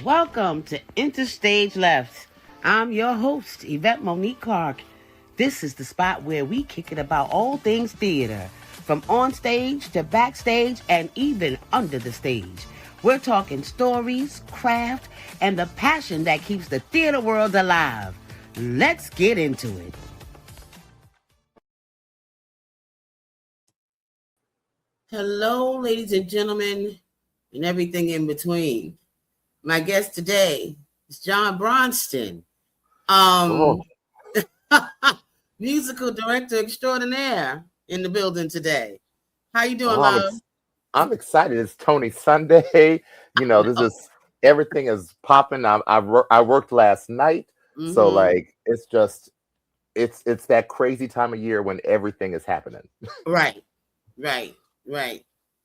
Welcome to Interstage Left. I'm your host, Yvette Monique Clark. This is the spot where we kick it about all things theater, from on stage to backstage and even under the stage. We're talking stories, craft, and the passion that keeps the theater world alive. Let's get into it. Hello, ladies and gentlemen, and everything in between. My guest today is John Bronston, musical director extraordinaire in the building today. How you doing, love? I'm excited. It's Tony Sunday. This is everything is popping. I worked last night, so like it's that crazy time of year when everything is happening. Right.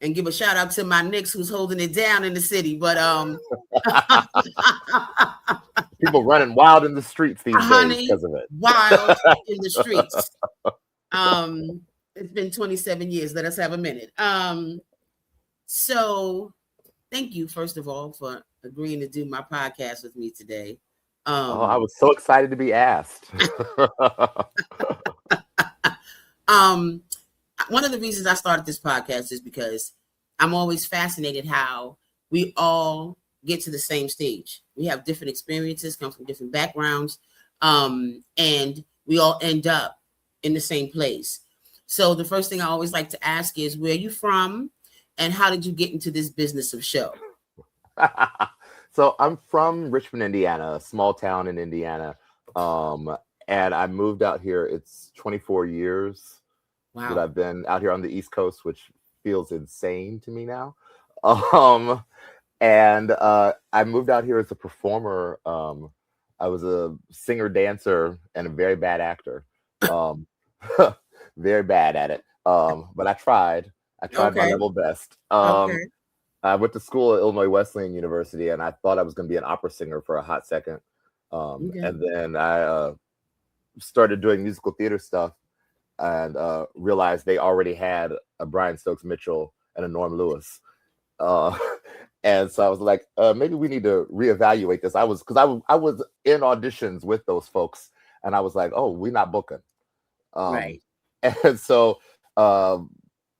And give a shout out to my Knicks who's holding it down in the city. But people running wild in the streets these days because of it. Wild in the streets. It's been 27 years. Let us have a minute. So thank you, first of all, for agreeing to do my podcast with me today. I was so excited to be asked. One of the reasons I started this podcast is because I'm always fascinated how we all get to the same stage. We have different experiences, come from different backgrounds, and we all end up in the same place. So the first thing I always like to ask is, where are you from and how did you get into this business of show? So I'm from Richmond, Indiana, a small town in Indiana. And I moved out here. It's 24 years. Wow. That I've been out here on the East Coast, which feels insane to me now. And I moved out here as a performer. I was a singer, dancer, and a very bad actor. Very bad at it. But I tried. My level best. I went to school at Illinois Wesleyan University, and I thought I was going to be an opera singer for a hot second. And then I started doing musical theater stuff. And realized they already had a Brian Stokes Mitchell and a Norm Lewis. And so I was like, maybe we need to reevaluate this. I was in auditions with those folks, and I was like, oh, we're not booking. Right. And so I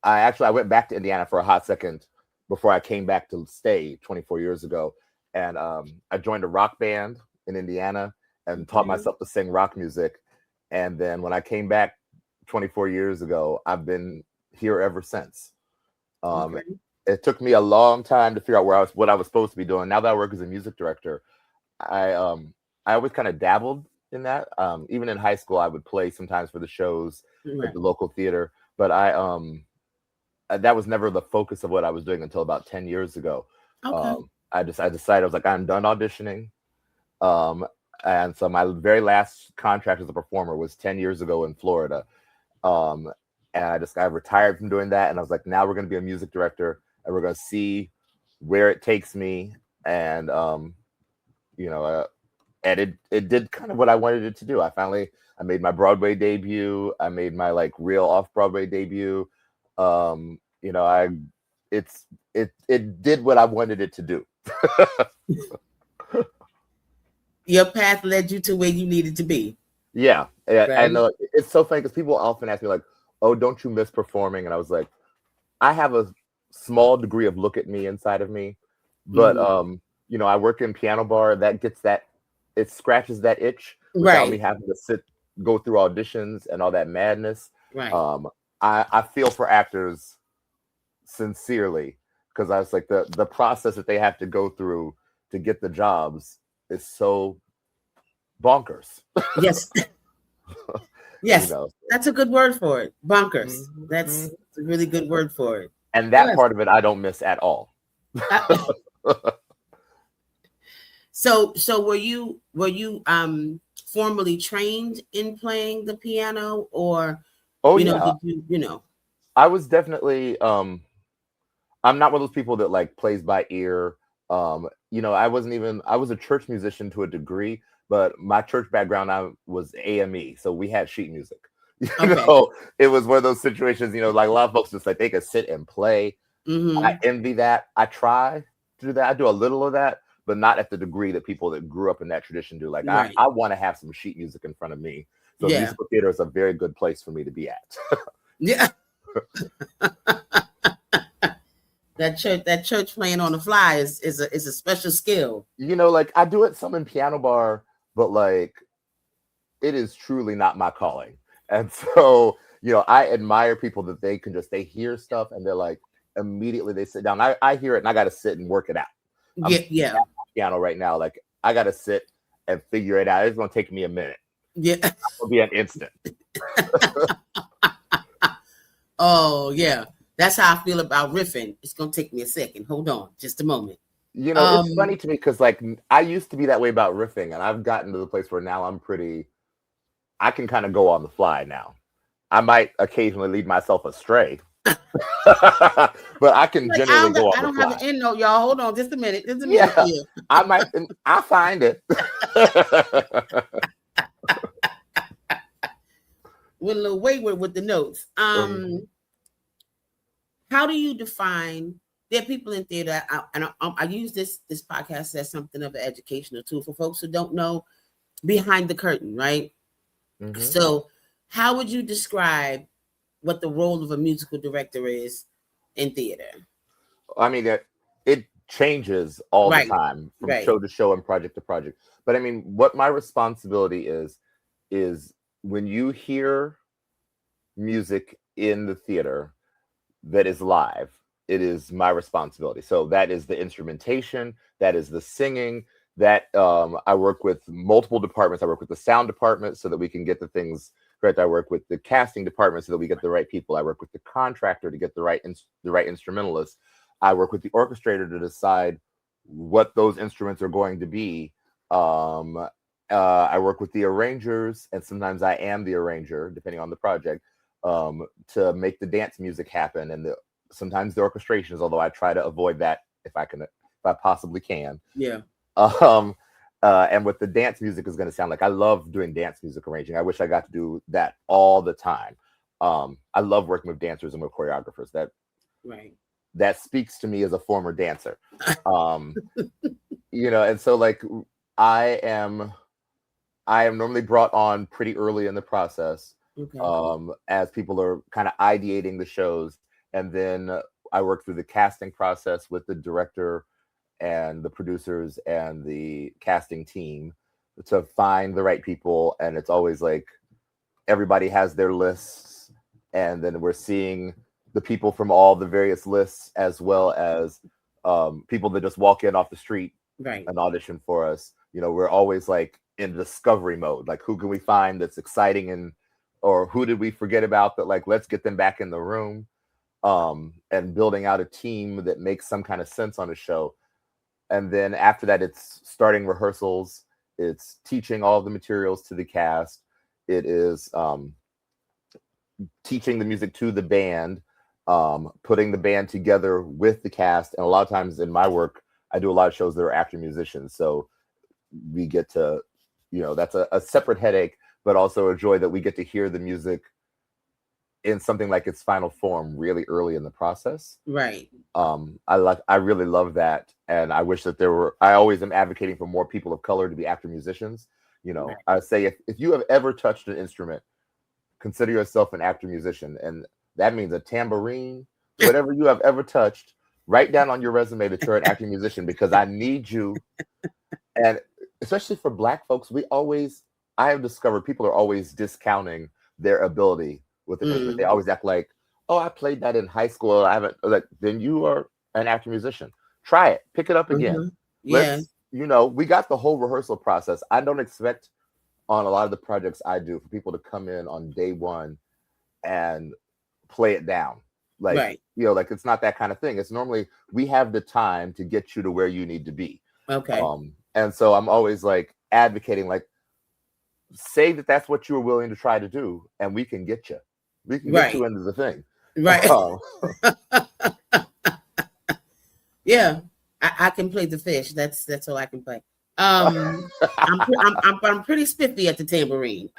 went back to Indiana for a hot second before I came back to stay 24 years ago. And I joined a rock band in Indiana and taught myself to sing rock music. And then when I came back 24 years ago, I've been here ever since. It took me a long time to figure out what I was supposed to be doing. Now that I work as a music director, I always kind of dabbled in that. Even in high school, I would play sometimes for the shows at the local theater, but that was never the focus of what I was doing until about 10 years ago. I decided, I was like, I'm done auditioning. And so my very last contract as a performer was 10 years ago in Florida. And I retired from doing that. And I was like, now we're going to be a music director and we're going to see where it takes me. And, and it did kind of what I wanted it to do. I made my Broadway debut. I made my real off-Broadway debut. It did what I wanted it to do. Your path led you to where you needed to be. Yeah. Right? I know it's so funny because people often ask me oh, don't you miss performing? And I was like, I have a small degree of look at me inside of me, but I work in piano bar. It scratches that itch without me having to go through auditions and all that madness. Right. I feel for actors sincerely because I was like the process that they have to go through to get the jobs is so bonkers. Yes. Yes, that's a good word for it. Bonkers. That's a really good word for it. And that part of it I don't miss at all. So were you formally trained in playing the piano, or did you I was definitely I'm not one of those people that plays by ear. I was a church musician to a degree, but my church background, I was AME, so we had sheet music. It was one of those situations, a lot of folks just they could sit and play. I envy that. I try to do that. I do a little of that, but not at the degree that people that grew up in that tradition do. Like Right. I want to have some sheet music in front of me. So Yeah. musical theater is a very good place for me to be at. Yeah. That church playing on the fly is a special skill. You know, like I do it some in piano bar, but like it is truly not my calling. And so, you know, I admire people that they hear stuff and they're like, immediately they sit down. I hear it and I got to sit and work it out. I'm Yeah. piano right now. Like I got to sit and figure it out. It's going to take me a minute. Yeah. It'll be an instant. Oh, yeah. That's how I feel about riffing. It's going to take me a second. Hold on just a moment. You know, it's funny to me because like I used to be that way about riffing, and I've gotten to the place where now I can kind of go on the fly now. I might occasionally lead myself astray, but I can generally go on the fly. I don't have the end note, y'all. Hold on just a minute. Yeah, I find it. Went a little wayward with the notes. How do you define? There are people in theater, and I use this podcast as something of an educational tool for folks who don't know behind the curtain, right? Mm-hmm. So, how would you describe what the role of a musical director is in theater? I mean, it changes all the time from show to show and project to project. But I mean, what my responsibility is when you hear music in the theater that is live, it is my responsibility. So that is the instrumentation, that is the singing, that I work with multiple departments. I work with the sound department so that we can get the things correct. I work with the casting department so that we get the right people. I work with the contractor to get the right instrumentalists. I work with the orchestrator to decide what those instruments are going to be. I work with the arrangers, and sometimes I am the arranger, depending on the project, to make the dance music happen, and sometimes the orchestrations, although I try to avoid that if I possibly can. Yeah. And what the dance music is going to sound like. I love doing dance music arranging. I wish I got to do that all the time. I love working with dancers and with choreographers. That speaks to me as a former dancer. You know, and so like I am normally brought on pretty early in the process, as people are kind of ideating the shows. And then I work through the casting process with the director and the producers and the casting team to find the right people. And it's always like everybody has their lists, and then we're seeing the people from all the various lists, as well as people that just walk in off the street and audition for us. You know, we're always like in discovery mode. Like, who can we find that's exciting, or who did we forget about that, like, let's get them back in the room, and building out a team that makes some kind of sense on a show. And then after that, it's starting rehearsals. It's teaching all the materials to the cast. It is teaching the music to the band, putting the band together with the cast. And a lot of times in my work, I do a lot of shows that are actor musicians. So we get to, you know, that's a separate headache, but also a joy that we get to hear the music in something like its final form really early in the process. I really love that. And I wish that I always am advocating for more people of color to be actor musicians. You know, I say, if you have ever touched an instrument, consider yourself an actor musician. And that means a tambourine, whatever you have ever touched, write down on your resume that you're an acting musician, because I need you. And especially for Black folks, I have discovered people are always discounting their ability with an instrument. They always act like, oh, I played that in high school. I haven't. Like, then you are an actor musician. Try it. Pick it up again. You know, we got the whole rehearsal process. I don't expect on a lot of the projects I do for people to come in on day one and play it down. Like, you know, like, it's not that kind of thing. It's normally, we have the time to get you to where you need to be. And so I'm always like advocating, like, say that that's what you were willing to try to do, and we can get you. We can get you into the thing. Yeah, I can play the fish. That's all I can play. I'm pretty spiffy at the tambourine.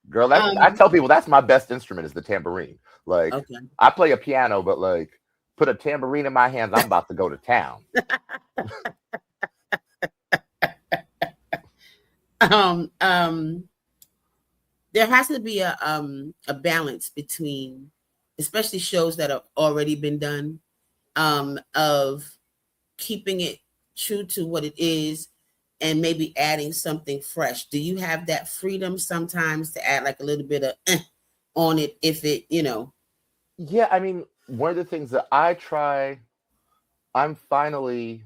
Girl, I tell people that's my best instrument is the tambourine. Like, I play a piano, but like, put a tambourine in my hands, I'm about to go to town. There has to be a balance between, especially shows that have already been done, of keeping it true to what it is and maybe adding something fresh. Do you have that freedom sometimes to add like a little bit of on it if it, Yeah, I mean, one of the things that I try, I'm finally,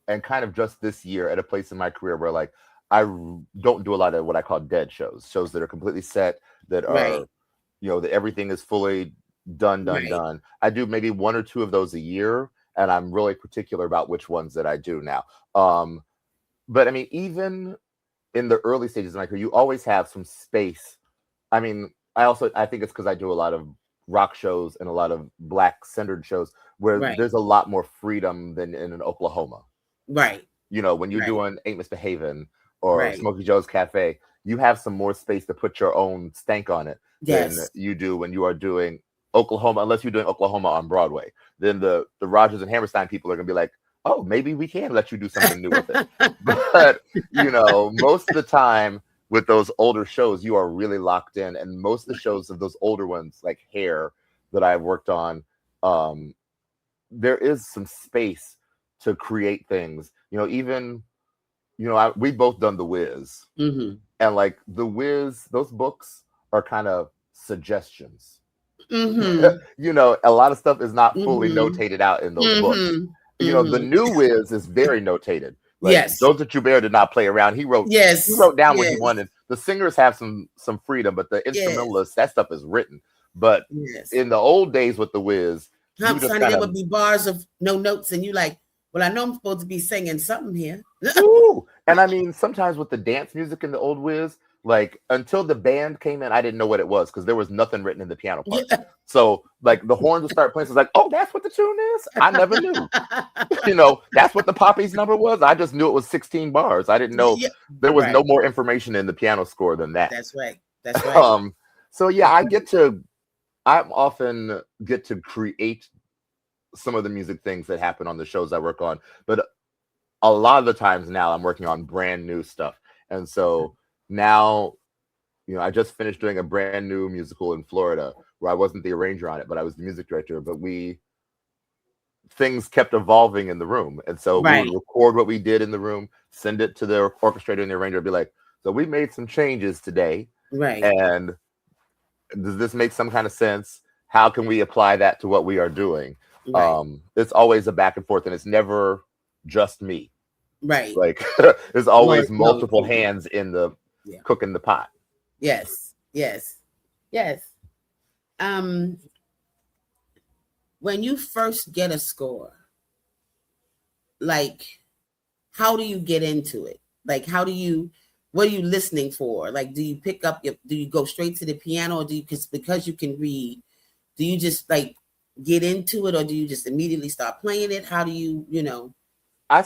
and kind of just this year, at a place in my career where like don't do a lot of what I call dead shows that are completely set, that right, are, that everything is fully done. right, I do maybe one or two of those a year, and I'm really particular about which ones that I do now. But I mean, even in the early stages of my career, you always have some space. I mean, I think it's because I do a lot of rock shows and a lot of black centered shows where right, there's a lot more freedom than in an Oklahoma. right, When you're right, doing Ain't Misbehavin' or right. Smokey Joe's Cafe, you have some more space to put your own stank on it than Yes. you do when you are doing Oklahoma, unless you're doing Oklahoma on Broadway. Then the Rogers and Hammerstein people are gonna be like, oh, maybe we can let you do something new with it. But most of the time with those older shows, you are really locked in. And most of the shows of those older ones, like Hair, that I've worked on, there is some space to create things. Even we both done The Wiz, Mm-hmm. and like The Wiz, those books are kind of suggestions. Mm-hmm. A lot of stuff is not fully Mm-hmm. notated out in those books. Mm-hmm. The Mm-hmm. new Wiz is very notated. Like Yes. Joseph Joubert did not play around. He wrote Yes. down what he Yes. wanted. The singers have some freedom, but the instrumentalists, that stuff is written. But Yes. in the old days with The Wiz, you just Sonny, there would be bars of no notes, and you like, well, I know I'm supposed to be singing something here. Ooh. And I mean, sometimes with the dance music in the old Wiz, like until the band came in, I didn't know what it was because there was nothing written in the piano part. Yeah. So like the horns would start playing. So it's like, oh, that's what the tune is. I never knew. That's what the Poppies number was. I just knew it was 16 bars. I didn't know there was no more information in the piano score than that. That's right. That's right. So yeah, I often get to create some of the music things that happen on the shows I work on, but a lot of the times now I'm working on brand new stuff. And so now, I just finished doing a brand new musical in Florida where I wasn't the arranger on it, but I was the music director. But things kept evolving in the room. And so we would record what we did in the room, send it to the orchestrator and the arranger, be like, so we made some changes today. Right. And does this make some kind of sense? How can we apply that to what we are doing? Right. It's always a back and forth, and it's never just me. Right. Like there's always multiple hands in the cooking the pot. Yes. Yes. Yes. When you first get a score, like, how do you get into it? Like, what are you listening for? Like, do you pick up do you go straight to the piano, or do you, because you can read, do you just like get into it, or do you just immediately start playing it? How do you, I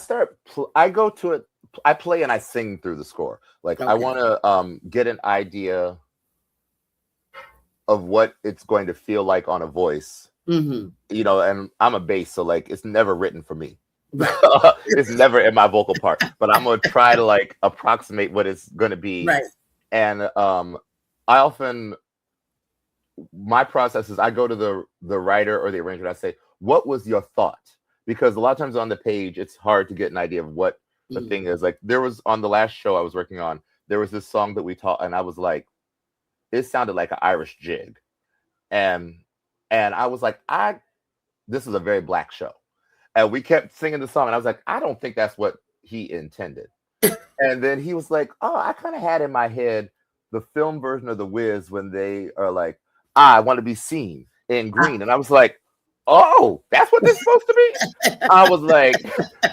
go to it, I play and I sing through the score. Like I want to get an idea of what it's going to feel like on a voice. And I'm a bass, so like it's never written for me. Right. It's never in my vocal part, but I'm gonna try to like approximate what it's gonna be. Right. And my process is I go to the writer or the arranger and I say, what was your thought? Because a lot of times on the page, it's hard to get an idea of what the thing is. Like there was on the last show I was working on, there was this song that we taught, and I was like, it sounded like an Irish jig. And I was like, this is a very black show. And we kept singing the song, and I was like, I don't think that's what he intended. And then he was like, oh, I kind of had in my head the film version of The Wiz when they are like, I want to be seen in green. And I was like, oh, that's what this is supposed to be? I was like,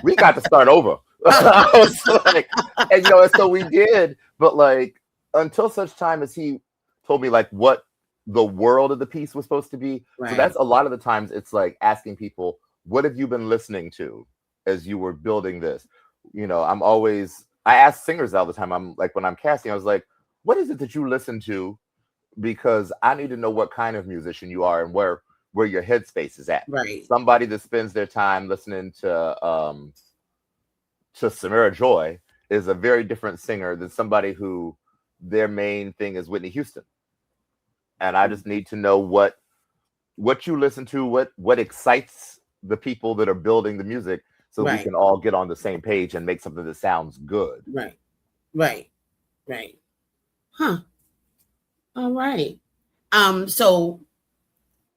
we got to start over. I was like, and so we did, but like until such time as he told me like what the world of the piece was supposed to be. Right. So that's a lot of the times it's like asking people, what have you been listening to as you were building this? I ask singers all the time. I'm like, when I'm casting, I was like, what is it that you listen to? Because I need to know what kind of musician you are and where where your headspace is at. Right. Somebody that spends their time listening to Samara Joy is a very different singer than somebody who their main thing is Whitney Houston. And I just need to know what you listen to, what excites the people that are building the music, so we can all get on the same page and make something that sounds good. Right. Huh. All right. So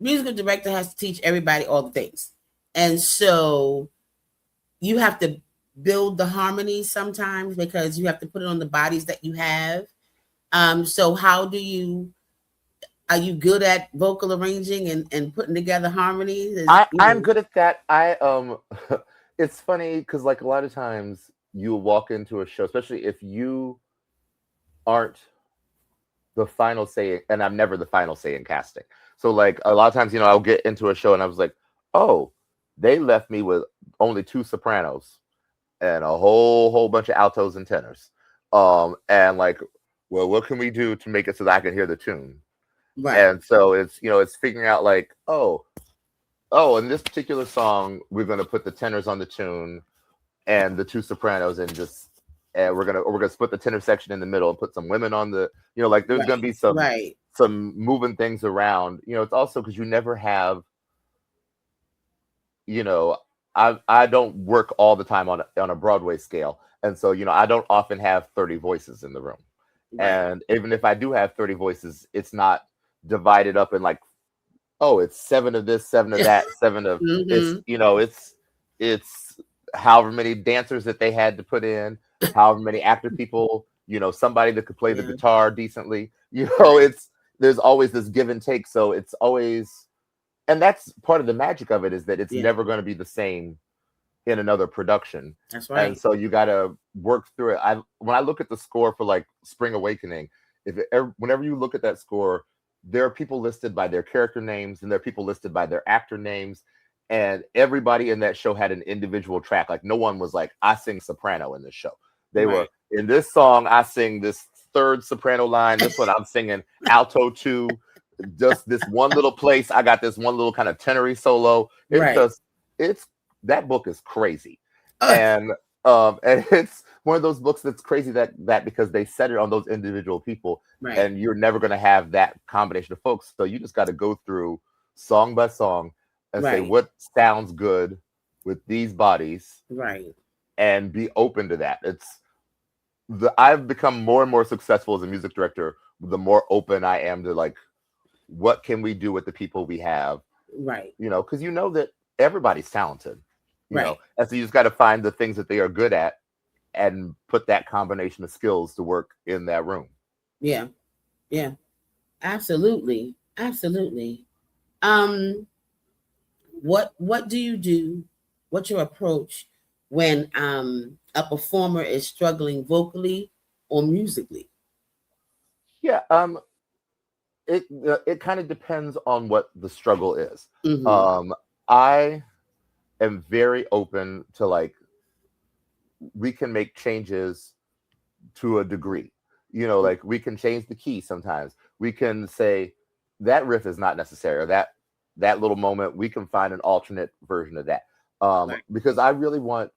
musical director has to teach everybody all the things. And so you have to build the harmonies sometimes because you have to put it on the bodies that you have. So how are you good at vocal arranging and putting together harmonies? I'm good at that. It's funny because like a lot of times you walk into a show, especially if you aren't the final say, and I'm never the final say in casting. So like a lot of times, I'll get into a show and I was like, oh, they left me with only 2 sopranos and a whole bunch of altos and tenors. And like, well, what can we do to make it so that I can hear the tune? Right. And so it's, it's figuring out like, oh, in this particular song, we're going to put the tenors on the tune and the 2 sopranos and we're gonna split the tenor section in the middle and put some women on the, like there's going to be some moving things around. It's also because you never have, I don't work all the time on a Broadway scale. And so, I don't often have 30 voices in the room. And even if I do have 30 voices, it's not divided up in like, oh, it's 7 of this, 7 of that, 7 of it's however many dancers that they had to put in, however many actor people, somebody that could play the guitar decently, there's always this give and take. So it's always, and that's part of the magic of it, is that it's never going to be the same in another production. That's right. And so you got to work through it. When I look at the score for like Spring Awakening, whenever you look at that score, there are people listed by their character names and there are people listed by their actor names. And everybody in that show had an individual track. Like no one was like, I sing soprano in this show. They were, in this song, I sing this 3rd soprano line. This one I'm singing alto 2. Just this one little place. I got this one little kind of tenory solo. That book is crazy. And it's one of those books that's crazy that because they set it on those individual people, and you're never going to have that combination of folks. So you just got to go through song by song and say what sounds good with these bodies, and be open to that. I've become more and more successful as a music director the more open I am to like, what can we do with the people we have, because that everybody's talented, and so you just got to find the things that they are good at and put that combination of skills to work in that room. Absolutely. What do you do? What's your approach when a performer is struggling vocally or musically? It kind of depends on what the struggle is. I am very open to like, we can make changes to a degree, like we can change the key. Sometimes we can say that riff is not necessary, or that little moment, we can find an alternate version of that. Because I really want,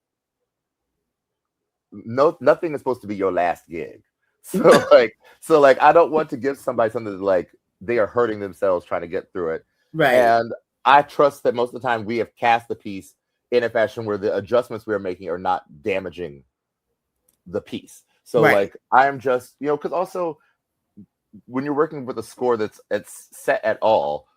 nothing is supposed to be your last gig. So like I don't want to give somebody something that like they are hurting themselves trying to get through it. And I trust that most of the time we have cast the piece in a fashion where the adjustments we are making are not damaging the piece. So like I'm just, because also when you're working with a score that's set at all,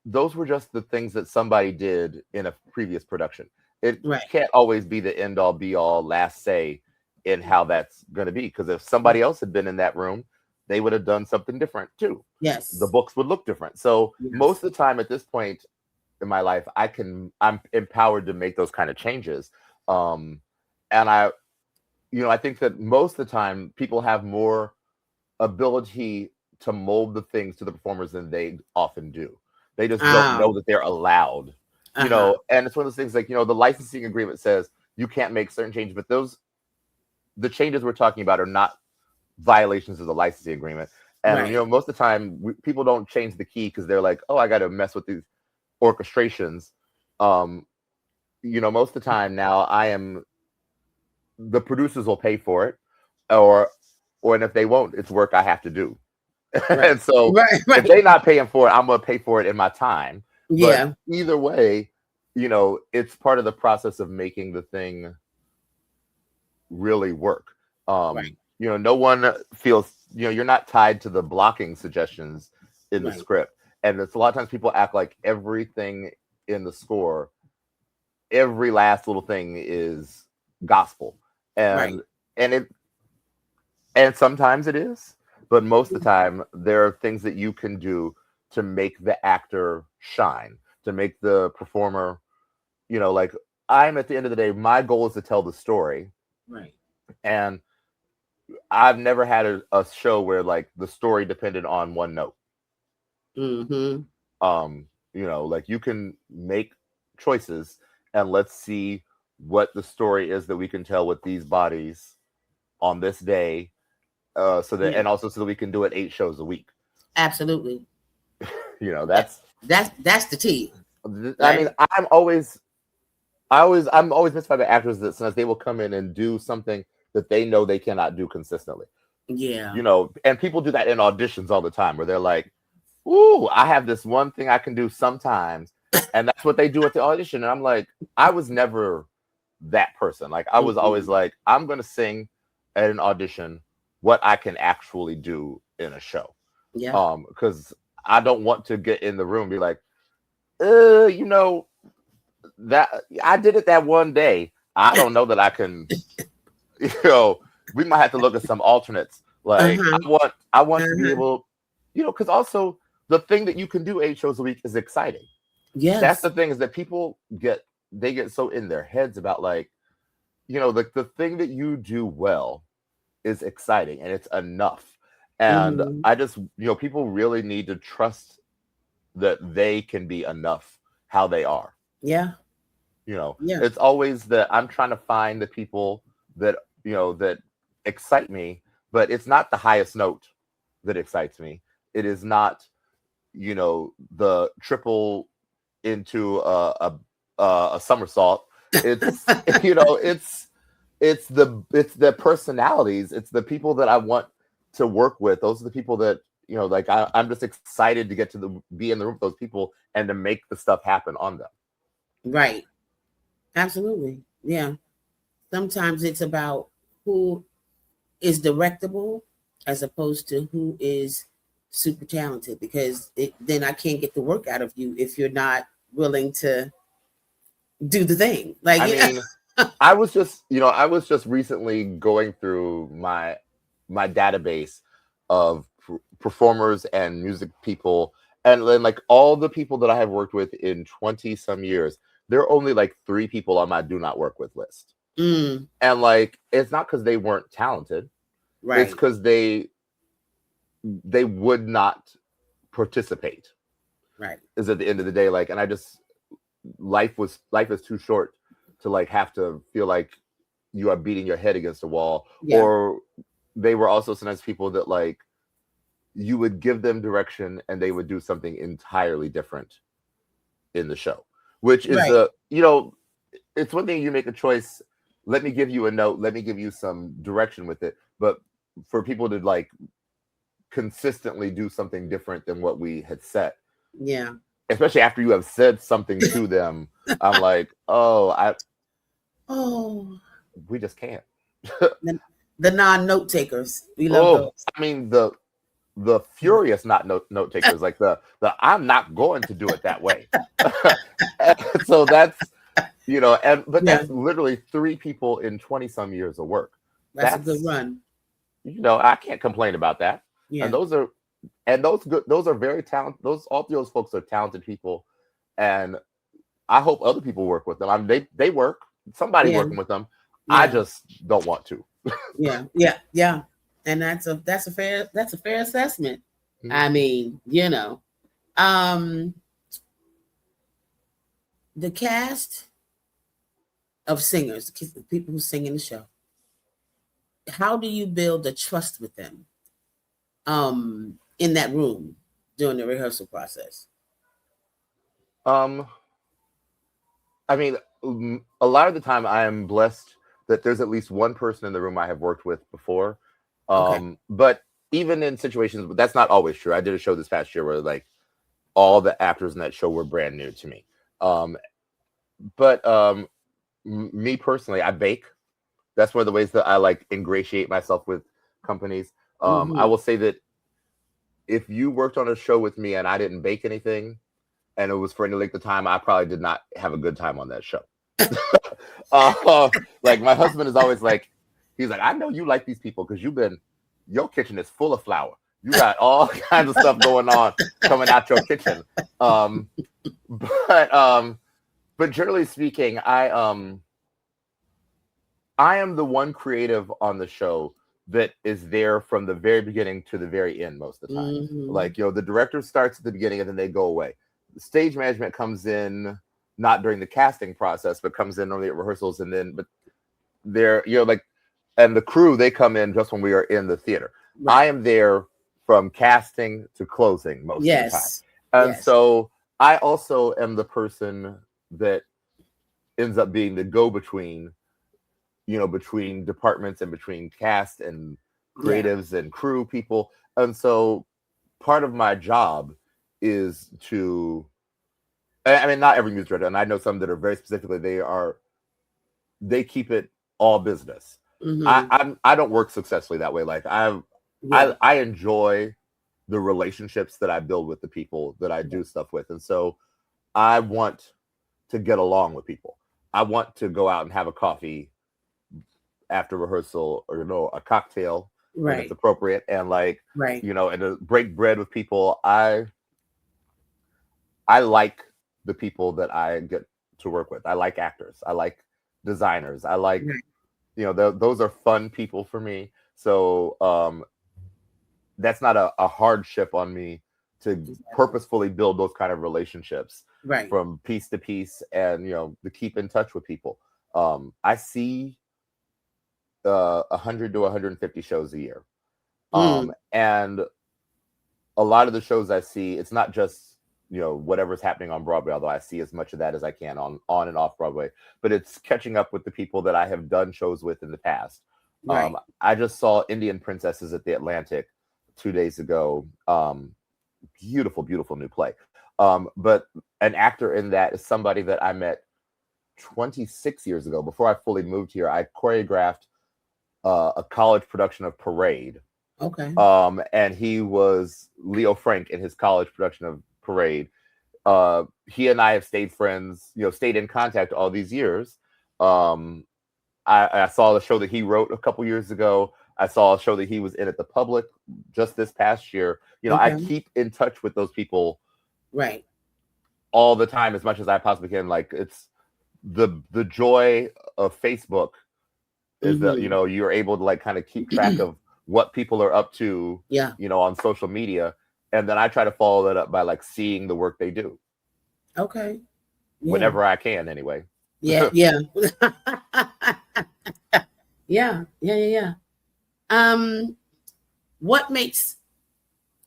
those were just the things that somebody did in a previous production. It can't always be the end all be all last say in how that's going to be, because if somebody else had been in that room, they would have done something different too. The books would look different. So most of the time at this point in my life, I'm empowered to make those kind of changes. And I think that most of the time people have more ability to mold the things to the performers than they often do. They just don't know that they're allowed, and it's one of those things like, the licensing agreement says you can't make certain changes, but the changes we're talking about are not violations of the licensing agreement. And most of the time, people don't change the key because they're like, "Oh, I got to mess with these orchestrations." Most of the time now, the producers will pay for it, and if they won't, it's work I have to do. Right. And so, if they're not paying for it, I'm gonna pay for it in my time. Yeah. But either way, it's part of the process of making the thing really work. No one feels, you're not tied to the blocking suggestions in the script. And it's a lot of times people act like everything in the score, every last little thing is gospel. And sometimes it is, but most of the time there are things that you can do to make the actor shine, to make the performer, like I'm at the end of the day, my goal is to tell the story. Right. And I've never had a show where like the story depended on one note. Mm-hmm. Like you can make choices and let's see what the story is that we can tell with these bodies on this day. And also so that we can do it 8 shows a week. Absolutely. That's the tea. I mean, I'm always mystified by actors that sometimes they will come in and do something that they know they cannot do consistently. Yeah. And people do that in auditions all the time where they're like, "Ooh, I have this one thing I can do sometimes." And that's what they do at the audition. And I'm like, I was never that person. Like I was always like, I'm going to sing at an audition what I can actually do in a show. Yeah. Because I don't want to get in the room and be like, that I did it that one day. I don't know that I can, we might have to look at some alternates. Like I want to be able, because also the thing that you can do 8 shows a week is exciting. Yes. That's the thing, is that people get so in their heads about like, the thing that you do well is exciting and it's enough. And I just, people really need to trust that they can be enough how they are. Yeah. It's always that I'm trying to find the people that, that excite me, but it's not the highest note that excites me. It is not, the triple into a somersault. It's, it's the personalities. It's the people that I want to work with. Those are the people that, like I'm just excited to get to be in the room with those people and to make the stuff happen on them. Right. Absolutely. Yeah. Sometimes it's about who is directable as opposed to who is super talented, because then I can't get the work out of you if you're not willing to do the thing. Like, I mean, I was just recently going through my database of performers and music people, and then like all the people that I have worked with in 20 some years, there are only like 3 people on my do not work with list. And like, it's not because they weren't talented. Right. It's because they would not participate. Right. Is at the end of the day, like, and I just, life is too short to like have to feel like you are beating your head against a wall. Yeah. Or they were also sometimes people that like you would give them direction and they would do something entirely different in the show, which is it's one thing you make a choice. Let me give you a note. Let me give you some direction with it. But for people to like consistently do something different than what we had set. Yeah. Especially after you have said something to them, I'm like, we just can't. The non-note takers, we love those. I mean, the furious note takers, like the I'm not going to do it that way. So that's, but that's literally 3 people in 20 some years of work. That's a good run. I can't complain about that. Yeah. And those are very talented. All 3 of those folks are talented people, and I hope other people work with them. I mean, they work. Somebody working with them. Yeah. I just don't want to. Yeah. And that's a fair assessment. Mm-hmm. I mean, the cast of singers, the people who sing in the show, how do you build a trust with them? in that room during the rehearsal process? I mean, a lot of the time I am blessed that there's at least one person in the room I have worked with before. Okay. But even in situations, that's not always true. I did a show this past year where like all the actors in that show were brand new to me. But me personally, I bake. That's one of the ways that I like ingratiate myself with companies. I will say that if you worked on a show with me and I didn't bake anything, and it was for any length of time, I probably did not have a good time on that show. Like my husband is always like, he's like, I know you like these people because your kitchen is full of flour. You got all kinds of stuff going on coming out your kitchen. But generally speaking, I am the one creative on the show that is there from the very beginning to the very end most of the time. Like, the director starts at the beginning and then they go away. The stage management comes in not during the casting process, but comes in only at rehearsals, and then but they're and the crew, they come in just when we are in the theater. Right. I am there from casting to closing most of the time. And so I also am the person that ends up being the go-between, between departments and between cast and creatives and crew people. And so part of my job is to, I mean, not every music director, and I know some that are very specifically, they keep it all business. I don't work successfully that way. Like I enjoy the relationships that I build with the people that I do stuff with. And so I want to get along with people. I want to go out and have a coffee after rehearsal, or a cocktail when it's appropriate, and and to break bread with people. I like the people that I get to work with. I like actors. I like designers. I like, those are fun people for me. So that's not a hardship on me to purposefully build those kind of relationships from piece to piece, and to keep in touch with people. I see 100 to 150 shows a year, and a lot of the shows I see, it's not just whatever's happening on Broadway, although I see as much of that as I can on and off Broadway, but it's catching up with the people that I have done shows with in the past. I just saw Indian Princesses at the Atlantic 2 days ago. Beautiful new play. But an actor in that is somebody that I met 26 years ago. Before I fully moved here, I choreographed a college production of Parade. Okay. And he was Leo Frank in his college production of Parade. He and I have stayed friends, stayed in contact all these years. I saw the show that he wrote a couple years ago. I saw a show that he was in at the Public just this past year. I keep in touch with those people all the time as much as I possibly can. Like, it's the joy of Facebook is that you're able to kind of keep track of what people are up to on social media, and then I try to follow that up by seeing the work they do whenever I can, anyway. Yeah. What makes,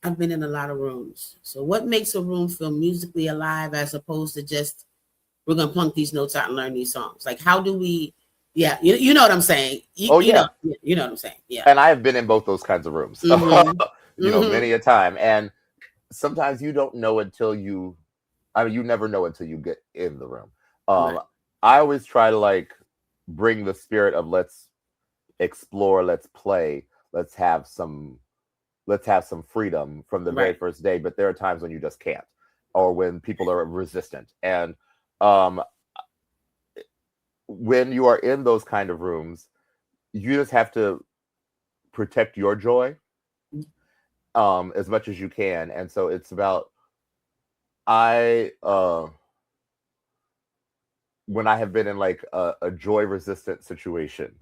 I've been in a lot of rooms, so what makes a room feel musically alive as opposed to just, we're gonna plunk these notes out and learn these songs? Like, how do we, you know what I'm saying? You know what I'm saying. And I have been in both those kinds of rooms many a time, and sometimes you don't know until you never know until you get in the room. I always try to bring the spirit of let's explore, let's play, let's have some freedom from the very first day. But there are times when you just can't, or when people are resistant. And when you are in those kind of rooms, you just have to protect your joy as much as you can. And so it's about, when I have been in a joy resistant situation,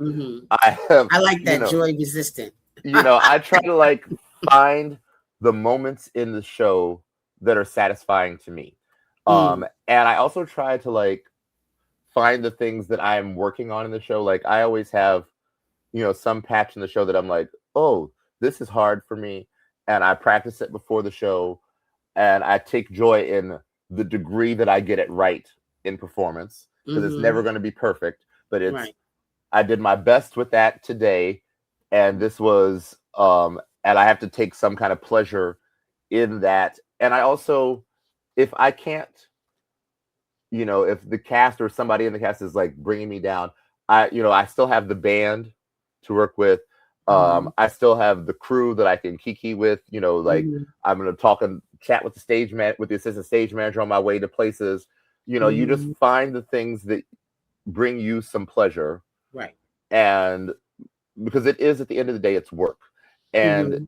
I like that, joy resistant. I try to find the moments in the show that are satisfying to me. And I also try to find the things that I'm working on in the show. I always have, some patch in the show that I'm like, oh, this is hard for me. and I practice it before the show, and I take joy in the degree that I get it right in performance, because it's never going to be perfect, but it's I did my best with that today, and this was and I have to take some kind of pleasure in that. And I also, if I can't, if the cast or somebody in the cast is like bringing me down, I still have the band to work with. I still have the crew that I can kiki with, I'm going to talk and chat with with the assistant stage manager on my way to places. You just find the things that bring you some pleasure. Right. And because it is, at the end of the day, it's work. And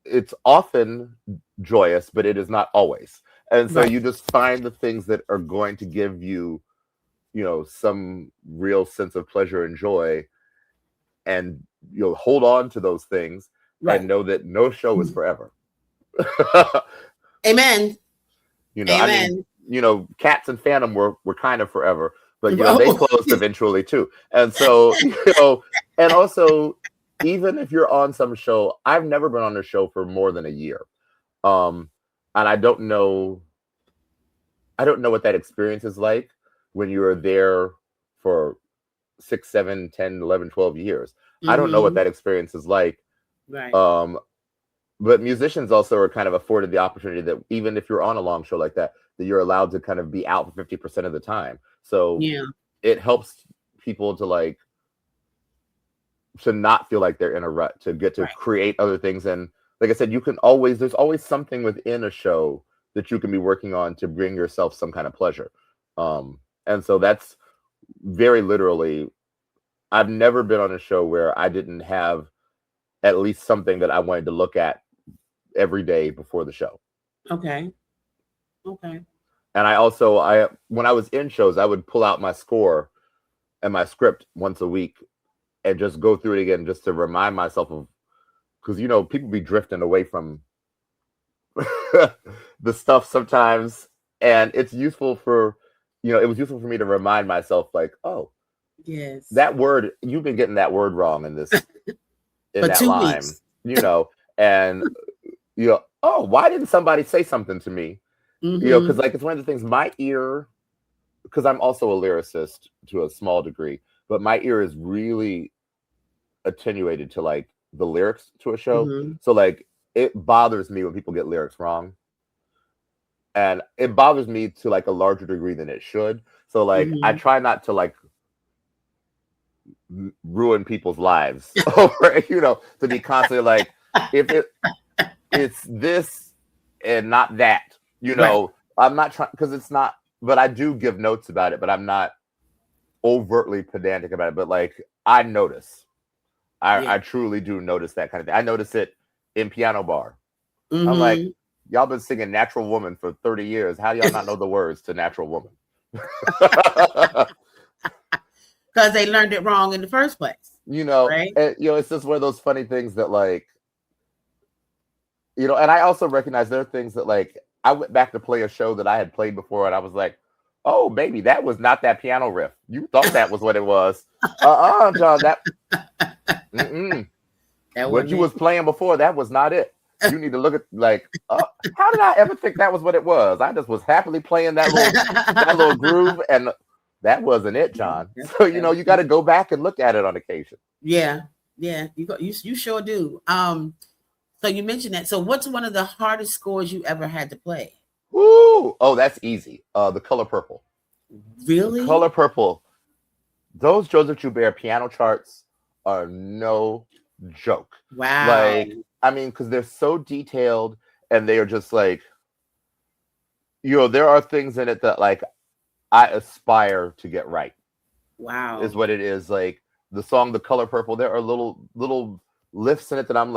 it's often joyous, but it is not always. And so you just find the things that are going to give you, some real sense of pleasure and joy. And you'll hold on to those things and know that no show is forever. Amen. Amen. I mean, Cats and Phantom were kind of forever, but they closed eventually too. And so, and also, even if you're on some show, I've never been on a show for more than a year. And I don't know what that experience is like when you are there for 6, 7, 10, 11, 12 years. I don't know what that experience is like. Right. But musicians also are kind of afforded the opportunity that even if you're on a long show like that you're allowed to kind of be out for 50% of the time. So it helps people to not feel like they're in a rut, to get to create other things. And like I said, there's always something within a show that you can be working on to bring yourself some kind of pleasure. And so that's very literally, I've never been on a show where I didn't have at least something that I wanted to look at every day before the show. Okay. And I also, when I was in shows, I would pull out my score and my script once a week and just go through it again, just to remind myself of, because, people be drifting away from the stuff sometimes. And it's useful for, it was useful for me to remind myself, like, oh, yes, that word, you've been getting that word wrong in this, in that line, weeks. And, oh, why didn't somebody say something to me? Because it's one of the things, my ear, because I'm also a lyricist to a small degree, but my ear is really attenuated to the lyrics to a show. So it bothers me when people get lyrics wrong. And it bothers me to a larger degree than it should. So I try not to ruin people's lives over, to be constantly if it's this and not that. I'm not trying, because it's not, but I do give notes about it, but I'm not overtly pedantic about it. But I notice, I truly do notice that kind of thing. I notice it in Piano Bar. I'm like, y'all been singing Natural Woman for 30 years. How do y'all not know the words to Natural Woman? Because they learned it wrong in the first place. Right? And, it's just one of those funny things that and I also recognize there are things that I went back to play a show that I had played before, and I was like, oh, baby, that was not that piano riff. You thought that was what it was. John, that what you was playing before, that was not it. You need to look at how did I ever think that was what it was? I just was happily playing that little groove, and that wasn't it, John. So you got to go back and look at it on occasion. Yeah, you sure do. So you mentioned that. So what's one of the hardest scores you ever had to play? Woo! Oh, that's easy. The Color Purple. Really? The Color Purple. Those Joseph Joubert piano charts are no joke. Wow. Because they're so detailed, and they are just there are things in it that I aspire to get right. Wow. Is what it is. The song The Color Purple, there are little lifts in it that I'm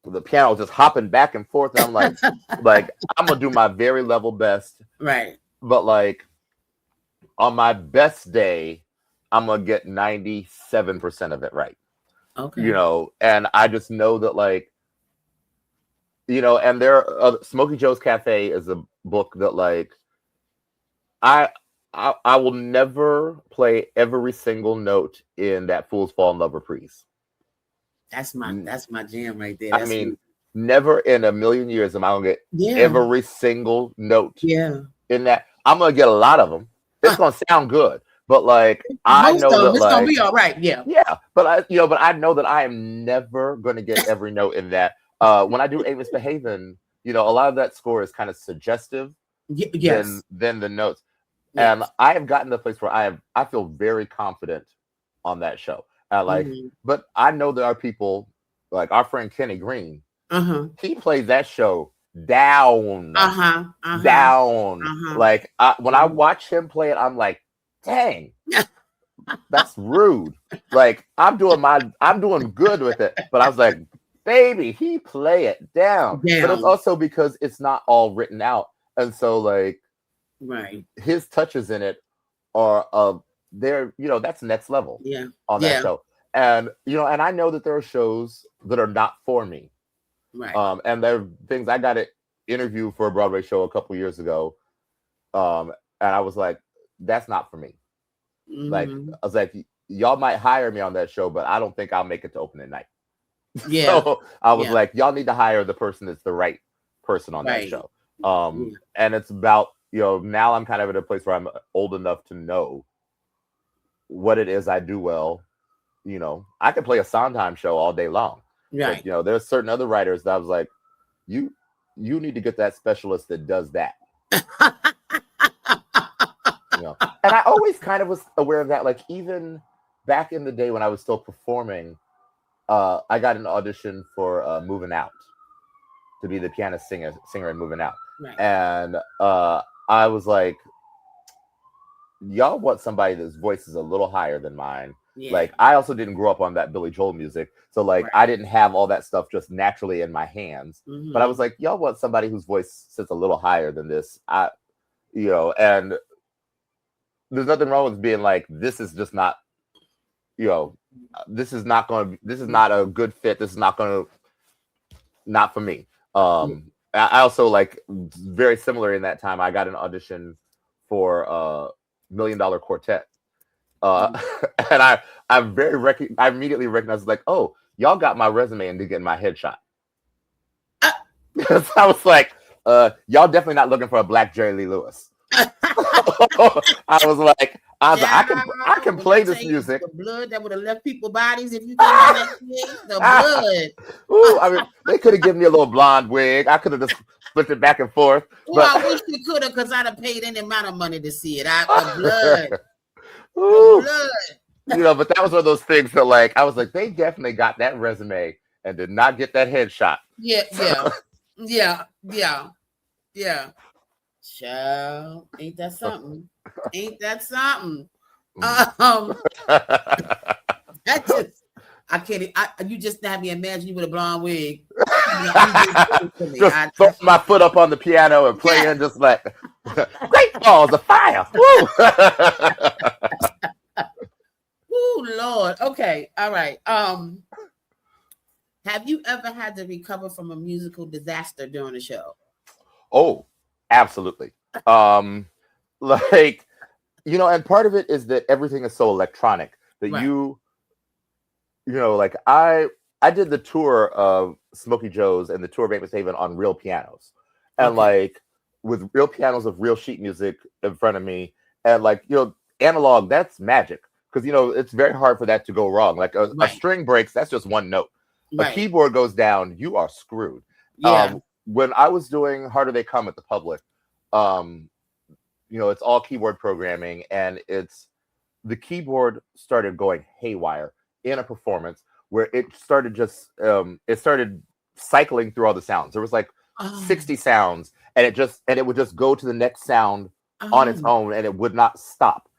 the piano just hopping back and forth, and I'm I'm gonna do my very level best. Right. But on my best day, I'm gonna get 97% of it right. Okay. And I just know that and there are Smokey Joe's Cafe is a book that I will never play every single note in that Fools Fall in Love reprise. That's my jam right there. never in a million years am I gonna get every single note in that. I'm gonna get a lot of them. It's gonna sound good, but like I know that it's gonna be all right. But I know that I am never gonna get every note in that. When I do Amos Behavin', a lot of that score is kind of suggestive than the notes. Yes. And I have gotten to the place where I feel very confident on that show. But I know there are people like our friend Kenny Green. He plays that show down. Like when I watch him play it, I'm like, dang, that's rude. Like I'm doing good with it, but I was like, baby, he play it down. But it's also because it's not all written out, and so like, his touches in it are they're that's next level on that show. And and I know that there are shows that are not for me. And there are things I got to interview for a Broadway show a couple years ago. And I was like, that's not for me. Like I was like, y'all might hire me on that show, but I don't think I'll make it to opening night. So I was like, y'all need to hire the person that's the right person on that show. And it's about, now I'm kind of at a place where I'm old enough to know what it is I do well. I can play a Sondheim show all day long. But, there's certain other writers that I was like, you need to get that specialist that does that. And I always kind of was aware of that. Like even back in the day when I was still performing, I got an audition for Moving Out to be the piano singer in Moving Out. And I was like, y'all want somebody whose voice is a little higher than mine. Like I also didn't grow up on that Billy Joel music, so like I didn't have all that stuff just naturally in my hands. But I was like, y'all want somebody whose voice sits a little higher than this. And there's nothing wrong with being like, this is just not, this is not a good fit. This is not for me. I also like very similar in that time. I got an audition for $1 Million Quartet. And I immediately recognized like, oh, y'all got my resume and did get my headshot. Because I was like, y'all definitely not looking for a black Jerry Lee Lewis. I was like, I can play this music. The blood that would have left people's bodies if you the blood. Ooh, I mean, they could have given me a little blonde wig. I could have just flipped it back and forth. Well, I wish you could have, because I'd have paid any amount of money to see it. The blood. Ooh. The blood. But that was one of those things that like I was like, they definitely got that resume and did not get that headshot. Child, ain't that something? I can't. You just have me imagine you with a blonde wig. Just throw my foot up on the piano and playing just like great balls of fire. Woo! Ooh, Lord. Okay, all right. Have you ever had to recover from a musical disaster during the show? Oh, absolutely. Like, and part of it is that everything is so electronic that like I did the tour of Smokey Joe's and the tour of Amos Haven on real pianos. And like with real pianos of real sheet music in front of me. And like, analog, that's magic. Because, it's very hard for that to go wrong. Like a string breaks, that's just one note. A keyboard goes down, you are screwed. When I was doing Harder They Come at the Public, it's all keyboard programming, and the keyboard started going haywire in a performance where it started cycling through all the sounds. There was like 60 sounds, and it would just go to the next sound on its own, and it would not stop.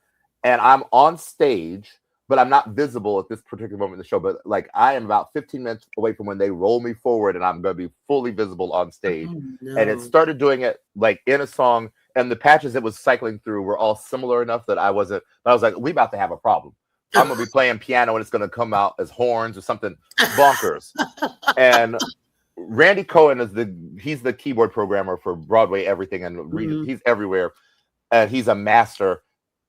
And I'm on stage, but I'm not visible at this particular moment in the show. But like I am about 15 minutes away from when they roll me forward, and I'm going to be fully visible on stage. And it started doing it like in a song, and the patches it was cycling through were all similar enough that I was like, we about to have a problem. I'm going to be playing piano, and it's going to come out as horns or something bonkers. And Randy Cohen he's the keyboard programmer for Broadway, everything, and he's everywhere, and he's a master,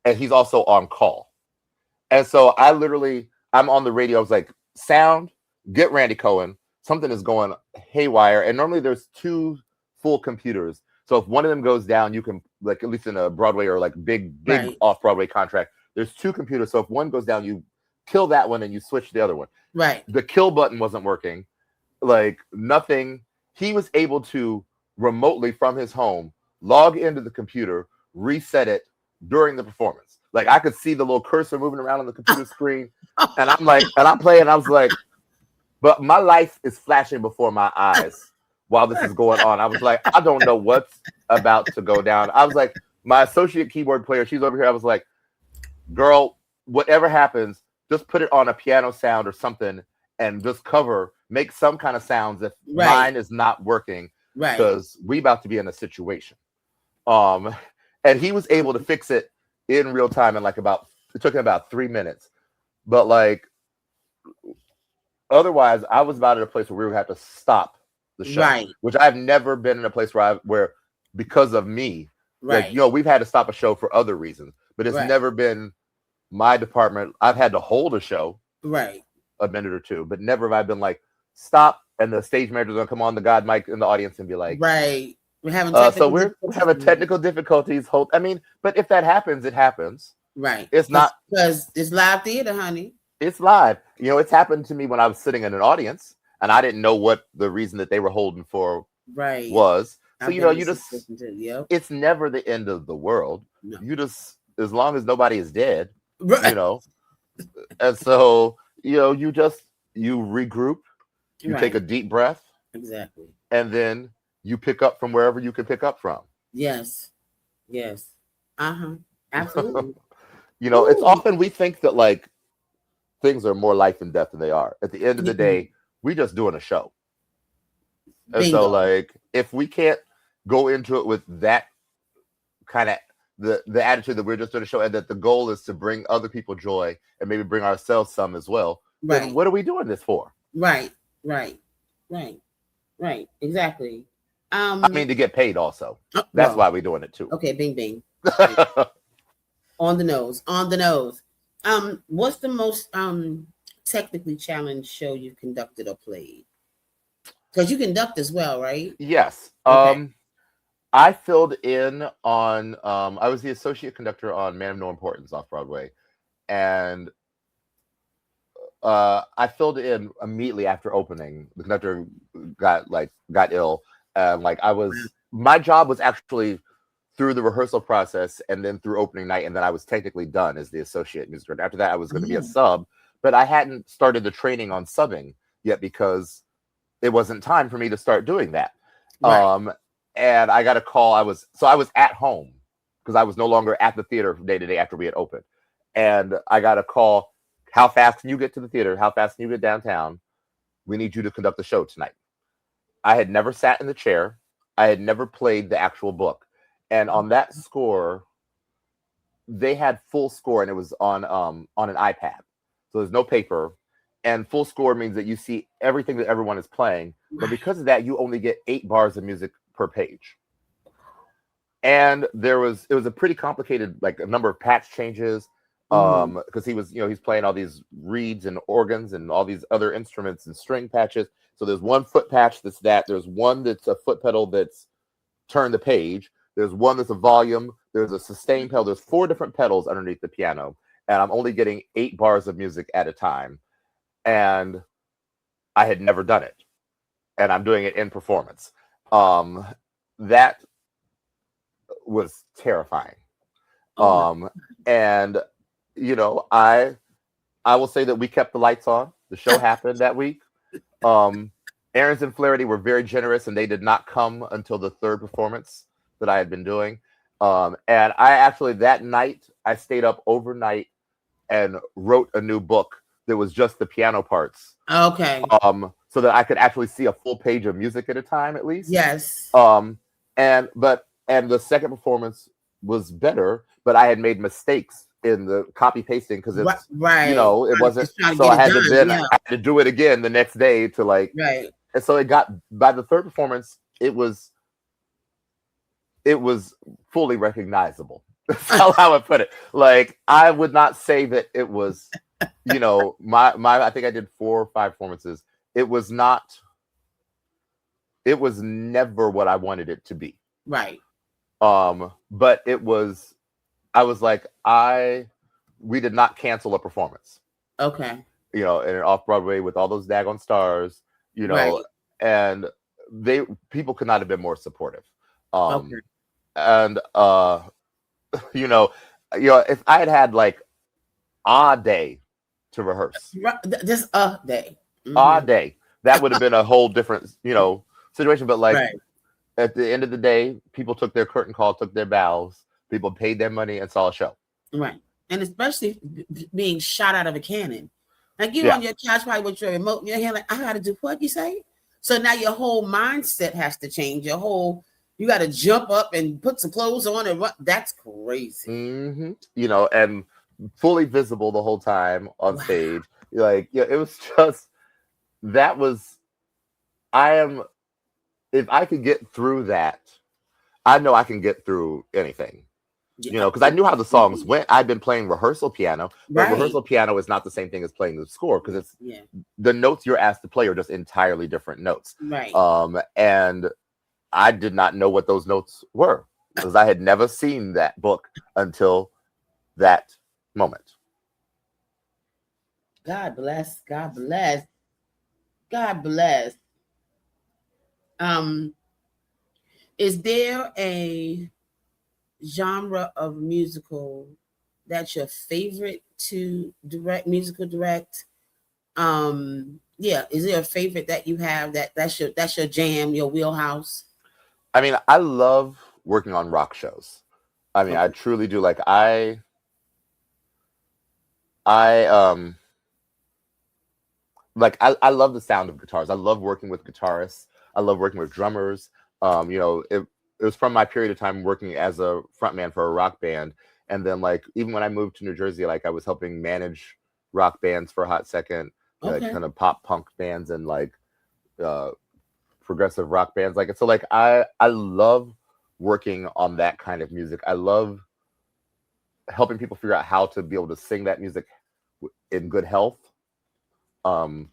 and he's also on call. And so I'm on the radio. I was like, sound, get Randy Cohen. something is going haywire. And normally there's 2 full computers. So if one of them goes down, you can, like, at least in a Broadway or like big Right. off-Broadway contract, there's 2 computers. So if one goes down, you kill that one and you switch the other one. Right. The kill button wasn't working. Like, nothing. He was able to remotely from his home log into the computer, reset it during the performance. Like, I could see the little cursor moving around on the computer screen. And I'm like, and I'm playing, I was like, but my life is flashing before my eyes while this is going on. I was like, I don't know what's about to go down. I was like, my associate keyboard player, she's over here. I was like, girl, whatever happens, just put it on a piano sound or something and just make some kind of sounds if mine is not working, because we about to be in a situation. And he was able to fix it in real time, and like it took him about 3 minutes. But like, otherwise, I was about at a place where we would have to stop the show, which I've never been in a place where because of me, like, you know, we've had to stop a show for other reasons, but it's never been my department. I've had to hold a show, a minute or two, but never have I been like, stop, and the stage manager's gonna come on the God mic in the audience and be like, we're having we're having technical difficulties. I mean, but if that happens, it happens. It's not, because it's live theater, honey. It's live. You know, it's happened to me when I was sitting in an audience and I didn't know what the reason that they were holding for was. So, you know, it's never the end of the world. No. You just, as long as nobody is dead, you know. And so, you know, you regroup, you take a deep breath. Exactly. And then you pick up from wherever you can pick up from. Yes. Absolutely. You know, it's often we think that like things are more life and death than they are. At the end of the day, we're just doing a show. And so like, if we can't go into it with that kind of the attitude that we're just doing a show, and that the goal is to bring other people joy and maybe bring ourselves some as well, then what are we doing this for? Exactly. I mean, to get paid also. That's why we're doing it too. Okay, bing bing. On the nose. What's the most technically challenged show you've conducted or played? Because you conduct as well, right? Yes. Okay. I filled in on I was the associate conductor on Man of No Importance off Broadway, and I filled in immediately after opening. The conductor got ill, and like my job was actually through the rehearsal process and then through opening night, and then I was technically done as the associate music director. After that, I was going to be a sub, but I hadn't started the training on subbing yet because it wasn't time for me to start doing that. And I got a call. I was at home because I was no longer at the theater day to day after we had opened. And I got a call. How fast can you get to the theater? How fast can you get downtown? We need you to conduct the show tonight. I had never sat in the chair. I had never played the actual book. And on that score, they had full score, and it was on an iPad. So there's no paper. And full score means that you see everything that everyone is playing. But because of that, you only get 8 bars of music per page. And it was a pretty complicated, like a number of patch changes. Because he's playing all these reeds and organs and all these other instruments and string patches. So there's one foot patch there's one that's a foot pedal that's turn the page. There's one that's a volume. There's a sustain pedal. There's 4 different pedals underneath the piano. And I'm only getting 8 bars of music at a time. And I had never done it. And I'm doing it in performance. That was terrifying. And you know, I will say that we kept the lights on. The show happened that week. Aarons and Flaherty were very generous, and they did not come until the 3rd performance that I had been doing. And I actually, that night, I stayed up overnight and wrote a new book that was just the piano parts. Okay. So that I could actually see a full page of music at a time, at least. Yes. And the second performance was better, but I had made mistakes in the copy pasting because it's you know, it wasn't, so I had to do it again the next day to like, and so it got, by the 3rd performance, it was fully recognizable. That's how I would put it. Like, I would not say that it was, you know, my I think I did 4 or 5 performances. It was not it was never what I wanted it to be. Right. But it was, I was like, we did not cancel a performance. Okay. You know, in an off-Broadway with all those daggone stars, you know, and people could not have been more supportive. And you know, if I had like a day to rehearse, just a day, a day, that would have been a whole different, situation. But like at the end of the day, people took their curtain call, took their bows, people paid their money and saw a show. Right. And especially being shot out of a cannon. Like you're on your couch probably with your remote in your hand, like, I gotta do what you say. So now your whole mindset has to change. You got to jump up and put some clothes on and run. That's crazy. Mm-hmm. You know, and fully visible the whole time on stage. Like, it was just, if I could get through that, I know I can get through anything. Because I knew how the songs went. I'd been playing rehearsal piano, but rehearsal piano is not the same thing as playing the score, because it's the notes you're asked to play are just entirely different notes. Right. And I did not know what those notes were, because I had never seen that book until that moment. God bless. God bless. God bless. Is there a genre of musical that's your favorite to musical direct? Is there a favorite that you have that's your jam, your wheelhouse? I mean, I love working on rock shows. I mean, I truly do. Like I love the sound of guitars. I love working with guitarists. I love working with drummers. It was from my period of time working as a frontman for a rock band. And then like, even when I moved to New Jersey, like I was helping manage rock bands for a hot second, like kind of pop punk bands and like progressive rock bands. Like, so like, I love working on that kind of music. I love helping people figure out how to be able to sing that music in good health. And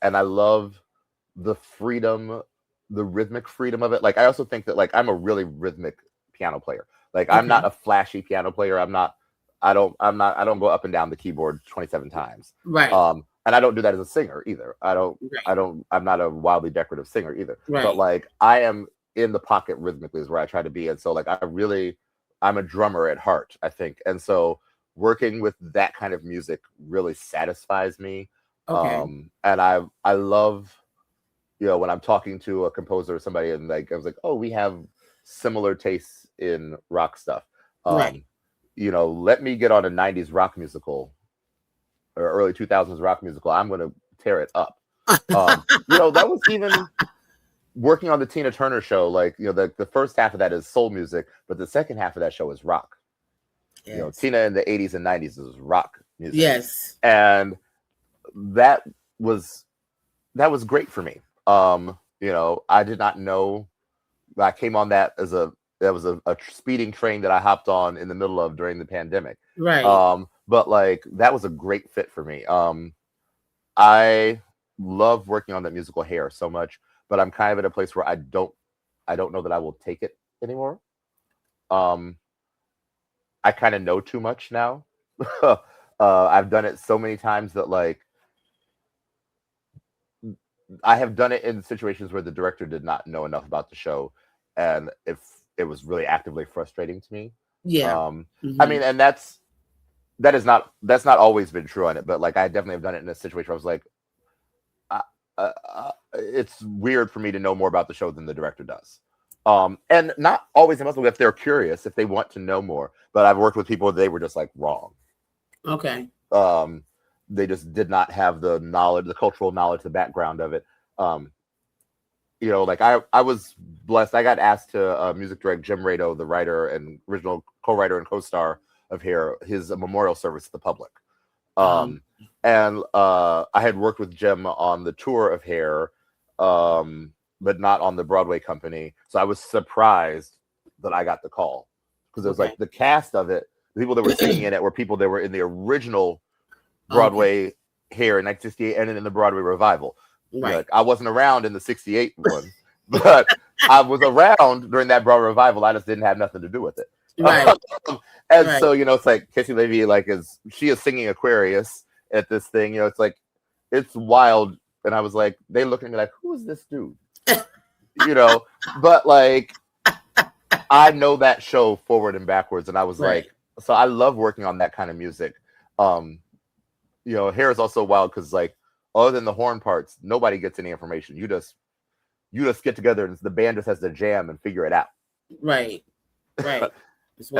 I love the freedom, the rhythmic freedom of it. Like, I also think that like I'm a really rhythmic piano player. Like I'm not a flashy piano player. I don't go up and down the keyboard 27 times. Right. And I don't do that as a singer either. I'm not a wildly decorative singer either. Right. But like I am in the pocket rhythmically is where I try to be. And so like I'm a drummer at heart, I think. And so working with that kind of music really satisfies me. And I love, when I'm talking to a composer or somebody and like I was like, oh, we have similar tastes in rock stuff. Let me get on a 90s rock musical or early 2000s rock musical. I'm going to tear it up. That was even working on the Tina Turner show. Like, the first half of that is soul music, but the second half of that show is rock. Yes. Tina in the 80s and 90s is rock music. Yes. And that was great for me. I did not know. I came on that that was a speeding train that I hopped on in the middle of during the pandemic. Right. But like that was a great fit for me. I love working on that musical Hair so much, but I'm kind of at a place where I don't know that I will take it anymore. I kind of know too much now. I've done it so many times that like I have done it in situations where the director did not know enough about the show, and if it was really actively frustrating to me. Yeah. I mean, and that's not always been true on it, but like I definitely have done it in a situation where I was like, it's weird for me to know more about the show than the director does. And not always if they're curious, if they want to know more. But I've worked with people, they were just like wrong. Okay. They just did not have the knowledge, the cultural knowledge, the background of it. Like I was blessed. I got asked to music direct Jim Rado, the writer and original co-writer and co-star of Hair, his memorial service to the public. And I had worked with Jim on the tour of Hair, but not on the Broadway company. So I was surprised that I got the call, because it was like the cast of it, the people that were singing in it were people that were in the original Broadway Hair in 1968 and in the Broadway revival. Right. Like I wasn't around in the '68 one, but I was around during that Broadway revival. I just didn't have nothing to do with it. Right. And Right. so, it's like Casey Levy, like she is singing Aquarius at this thing. It's like it's wild. And I was like, they look at me like, who is this dude? But like I know that show forward and backwards, and I was like, so I love working on that kind of music. Hair is also wild because like other than the horn parts, nobody gets any information. You just get together and the band just has to jam and figure it out. Right. And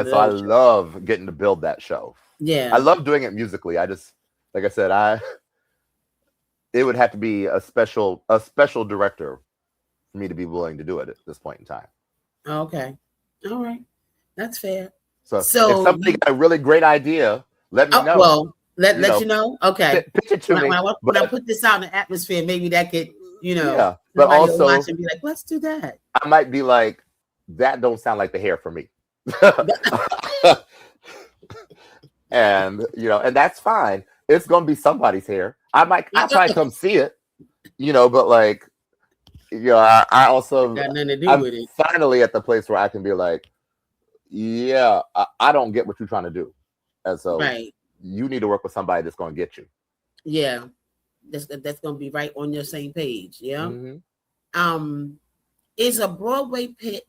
so I love getting to build that show. Yeah. I love doing it musically. I just, like I said, it would have to be a special director for me to be willing to do it at this point in time. Okay. All right. That's fair. So if somebody got a really great idea, let me know. Well, let you know. Okay. Pitch it to me. When I put this out in the atmosphere, maybe that could, yeah. But also, watch and be like, let's do that. I might be like, that don't sound like the hair for me. And and that's fine. It's gonna be somebody's hair. I'll probably come see it, but like, I also got nothing to do I'm with it. Finally at the place where I can be like, yeah, I don't get what you're trying to do, and so you need to work with somebody that's gonna get you. Yeah, that's gonna be right on your same page. Yeah. Mm-hmm. Is a Broadway pit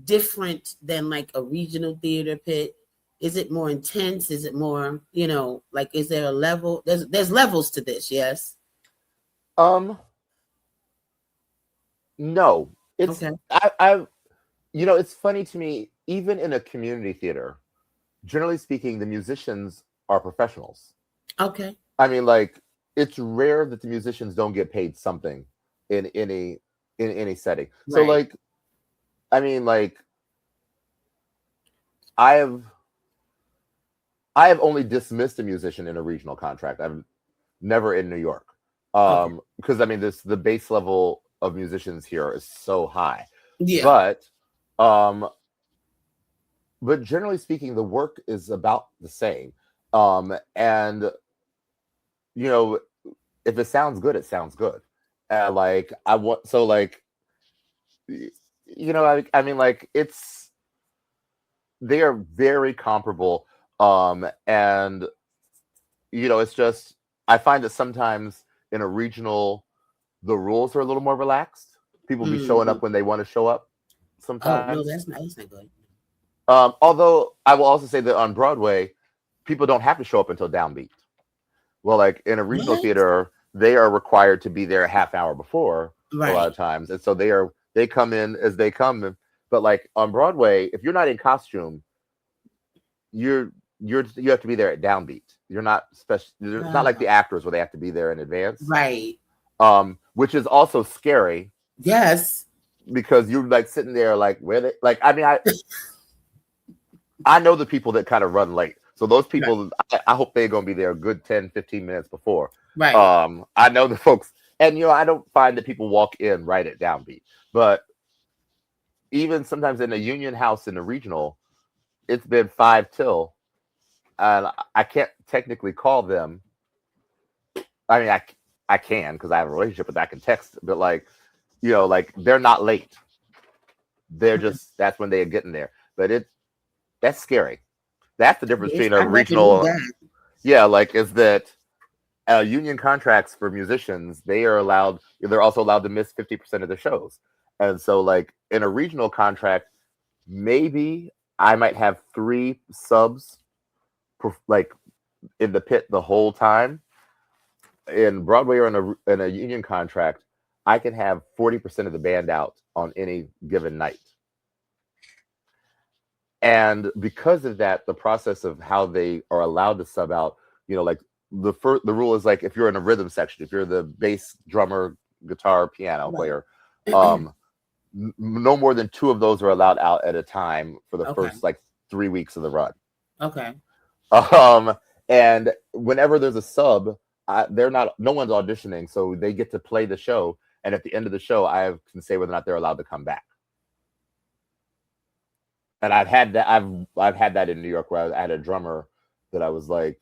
different than like a regional theater pit? Is it more intense? Is it more, like, is there a level? There's levels to this, yes? No. It's okay. It's funny to me, even in a community theater, generally speaking, the musicians are professionals. Okay. I mean, like, it's rare that the musicians don't get paid something in any setting. Right. So like, I mean, like, I have only dismissed a musician in a regional contract. I've never in New York. Because I mean, the base level of musicians here is so high. Yeah. But generally speaking, the work is about the same. And if it sounds good, it sounds good. Like I want, so like, I mean, like they are very comparable. And it's just, I find that sometimes in a regional, the rules are a little more relaxed. People be showing up when they want to show up sometimes. Oh, no, that's not good. Although I will also say that on Broadway, people don't have to show up until downbeat. Well, like in a regional theater, they are required to be there a half hour before a lot of times. And so they come in as they come. But like on Broadway, if you're not in costume, you have to be there at downbeat. You're not special. It's not like the actors where they have to be there in advance. Right. Which is also scary. Yes. Because you're like sitting there like, where they, like, I mean, I know the people that kind of run late. So those people, I hope they're going to be there a good 10, 15 minutes before. Right. I know the folks, and I don't find that people walk in right at downbeat. But even sometimes in a union house in the regional, it's been 5 till, and I can't technically call them. I mean, I can because I have a relationship with that. I can text, but like, like they're not late. They're just, that's when they're getting there. But that's scary. That's the difference between a regional. Yeah, like is that union contracts for musicians, they're also allowed to miss 50% of the shows. And so like in a regional contract, maybe I might have 3 subs like in the pit the whole time. In Broadway or in a union contract, I can have 40% of the band out on any given night. And because of that, the process of how they are allowed to sub out, like the rule is like if you're in a rhythm section, if you're the bass, drummer, guitar, piano player, no more than 2 of those are allowed out at a time for the first like 3 weeks of the run. Okay. And whenever there's a sub, no one's auditioning, so they get to play the show. And at the end of the show, I can say whether or not they're allowed to come back. And I've had that in New York where I had a drummer that I was like,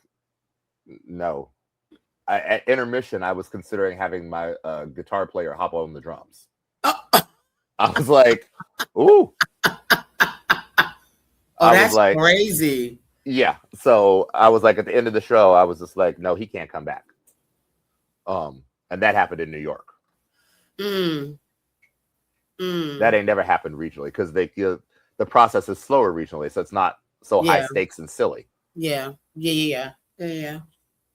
no, at intermission, I was considering having my guitar player hop on the drums. I was like, ooh. Oh, that's like, crazy. Yeah. So I was like, at the end of the show, I was just like, no, he can't come back. And that happened in New York. That ain't never happened regionally because the process is slower regionally, so it's not so high stakes and silly. Yeah.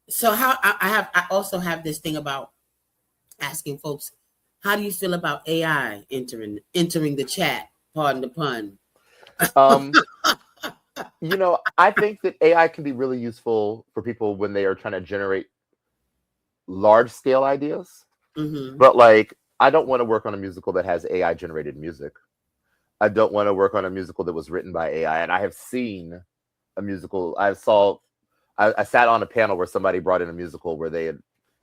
So I also have this thing about asking folks, how do you feel about AI entering the chat? Pardon the pun. You know, I think that AI can be really useful for people when they are trying to generate large scale ideas. But like, I don't want to work on a musical that has AI generated music. I don't want to work on a musical that was written by AI. And I have seen a musical. I sat on a panel where somebody brought in a musical where they had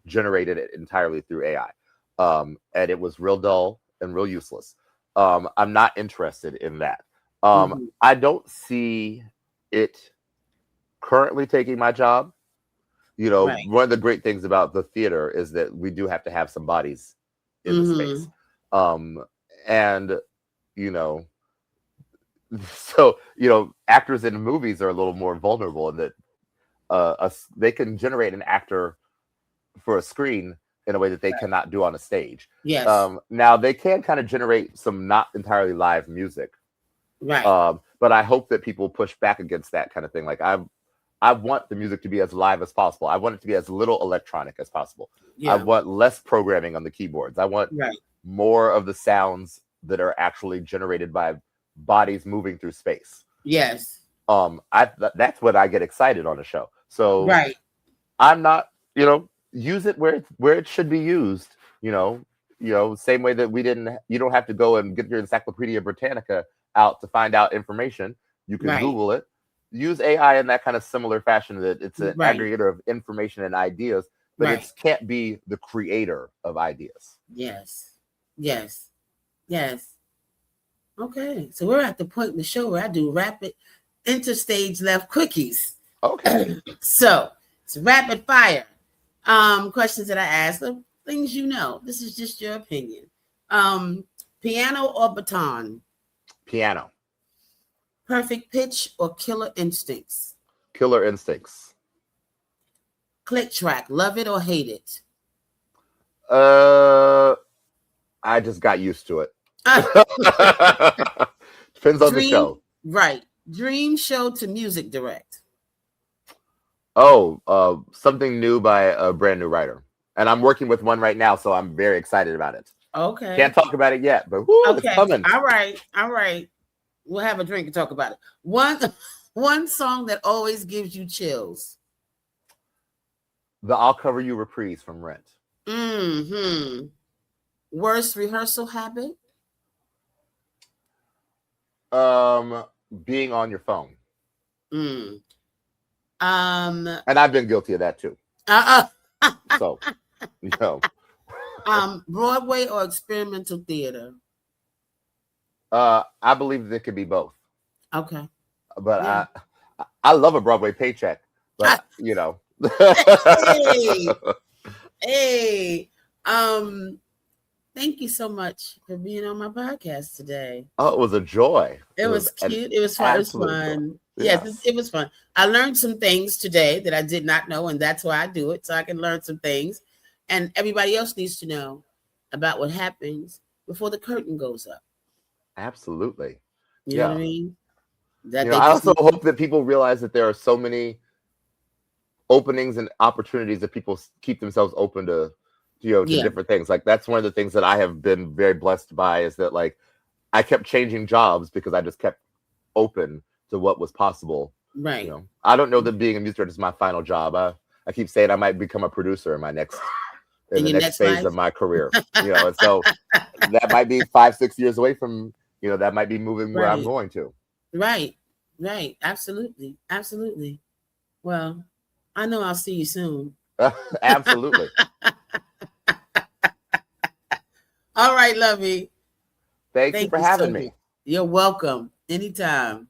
generated it entirely through AI. And it was real dull and real useless. I'm not interested in that. I don't see it currently taking my job. You know, one of the great things about the theater is that we do have to have some bodies in the space. And, you know, so, you know, actors in movies are a little more vulnerable in that they can generate an actor for a screen in a way that they cannot do on a stage. Yes. Now, they can kind of generate some not entirely live music. Right. But I hope that people push back against that kind of thing. Like, I want the music to be as live as possible. I want it to be as little electronic as possible. I want less programming on the keyboards. I want more of the sounds that are actually generated by bodies moving through space. Yes. That's what I get excited on a show. So I'm not, you know, use it where it should be used. You know, same way that you don't have to go and get your Encyclopedia Britannica out to find out information. You can Google it. Use AI in that kind of similar fashion, that it's an aggregator of information and ideas, but it can't be the creator of ideas. Yes. Okay, so we're at the point in the show where I do rapid interstage left quickies. Okay. So it's rapid fire. Questions that I ask are things you know. This is just your opinion. Piano or baton? Piano. Perfect pitch or killer instincts? Killer instincts. Click track, love it or hate it? I just got used to it. Depends on the show. Right. Dream show to music direct. Oh, something new by a brand new writer. And I'm working with one right now, so I'm very excited about it. Okay. Can't talk about it yet, but it's coming. All right. We'll have a drink and talk about it. One song that always gives you chills. The I'll Cover You reprise from Rent. Worst rehearsal habit? Being on your phone. And I've been guilty of that too. So, you know. Broadway or experimental theater? I believe that it could be both. Okay. But I love a Broadway paycheck, but you know. Hey. Thank you so much for being on my podcast today. Oh, it was a joy. It was cute. It was fun. It was fun. Yes, it was fun. I learned some things today that I did not know, and that's why I do it, so I can learn some things. And everybody else needs to know about what happens before the curtain goes up. Absolutely. You know what I mean? I also hope that people realize that there are so many openings and opportunities that people keep themselves open to different things. Like, that's one of the things that I have been very blessed by, is that, like, I kept changing jobs because I just kept open to what was possible. Right. You know, I don't know that being a music director is my final job. I keep saying I might become a producer in my next the next phase of my career. You know, and so that might be 5-6 years away from, you know, that might be moving where I'm going to. Right. Absolutely. Well, I know I'll see you soon. Absolutely. All right, Lovey. Thank you for having me. You're welcome. Anytime.